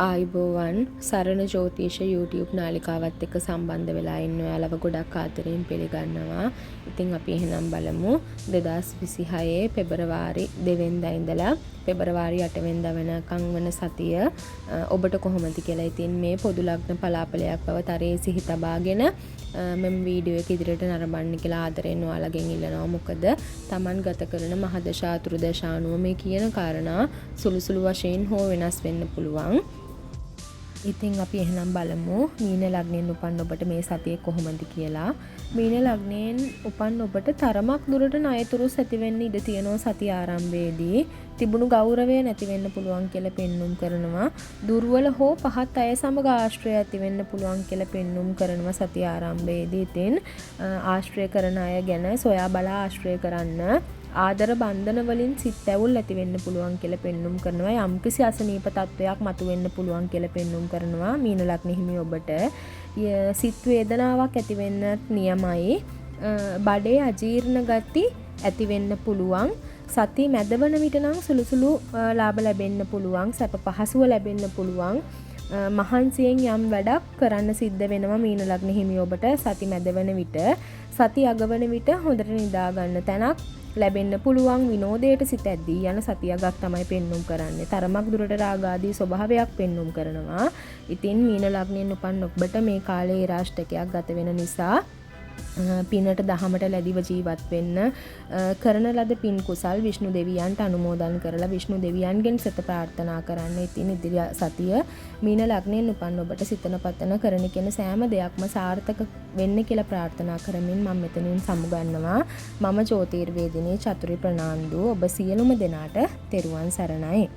ආයිබෝවන් සරණ ජෝතිෂ YouTube නාලිකාවත් එක්ක සම්බන්ධ වෙලා ඉන්න ඔයාලව ගොඩක් ආදරෙන් පිළිගන්නවා. ඉතින් අපි එහෙනම් බලමු 2026 පෙබරවාරි 2 වෙනිදා ඉඳලා පෙබරවාරි 8 වෙනිදා වෙනකන් වන සතිය ඔබට කොහොමද කියලා. ඉතින් මේ පොදු ලග්න පලාපලයක් බව තරයේ සිහි තබාගෙන මම වීඩියෝ එක ඉදිරියට නරඹන්න කියලා ආදරෙන් ඔයාලගෙන් ඉල්ලනවා. මොකද Taman ගත කරන මහදශා අතුරුදශා අනුව මේ කියන කාරණා සුළු සුළු වශයෙන් හෝ වෙනස් වෙන්න පුළුවන්. ඉතින් අපි එහෙනම් බලමු මීන ලග්නයෙන් උපන් ඔබට මේ සතියේ කොහොමද කියලා. මීන ලග්නයෙන් උපන් ඔබට තරමක් දුරට ණයතුරුස් ඇති වෙන්න ඉඩ තියෙනවා සතිය ආරම්භයේදී. තිබුණු ගෞරවය නැති වෙන්න පුළුවන් කියලා පෙන්눔 කරනවා. දුර්වල හෝ පහත් අය සමග ආශ්‍රය ඇති වෙන්න පුළුවන් කියලා පෙන්눔 කරනවා සතිය ආරම්භයේදී. ඉතින් ආශ්‍රය කරන අය ගැන සොයා බලා ආශ්‍රය කරන්න. ආදර බන්ධන වලින් සිත් ඇවුල් ඇති වෙන්න පුළුවන් කියලා පෙන්눔 කරනවා. යම්කිසි අසනීප තත්වයක් මතුවෙන්න පුළුවන් කියලා පෙන්눔 කරනවා මීන ලග්න හිමි ඔබට. සිත් වේදනාවක් ඇති වෙන්නත් නියමයි. බඩේ අජීර්ණ ගති ඇති වෙන්න පුළුවන්. සති මැදවන විට නම් සුළු සුළු ලාභ ලැබෙන්න පුළුවන්. සැප පහසුව ලැබෙන්න පුළුවන්. මහන්සියෙන් යම් වැඩක් කරන්න සිද්ධ වෙනවා මීන ලග්න හිමි ඔබට සති මැදවන විට. සති අගවන විට හොඳට නිදා ගන්න තැනක් ලැබෙන්න පුළුවන්. විනෝදයට සිත ඇද්දී යන සතියගක් තමයි පෙන්눔 කරන්නේ. තරමක් දුරට රාගාදී ස්වභාවයක් පෙන්눔 කරනවා. ඉතින් මීන ලග්නයෙන් උපන් ඔබට මේ කාලේ රාෂ්ටකයක් ගත වෙන නිසා පිනට දහමට ලැබිව ජීවත් වෙන්න කරන ලද පින් කුසල් විෂ්ණු දෙවියන්ට අනුමෝදන් කරලා විෂ්ණු දෙවියන්ගෙන් සත ප්‍රාර්ථනා කරන්න. ඉතින් ඉදිරි සතිය මීන ලග්නයෙන් උපන් ඔබට සිතන පතන කරන කියන සෑම දෙයක්ම සාර්ථක වෙන්න කියලා ප්‍රාර්ථනා කරමින් මම මෙතනින් සමුගන්නවා. මම ජෝතිර්වේදිනී චතුරි ප්‍රනාන්දු. ඔබ සියලුම දෙනාට තෙරුවන් සරණයි.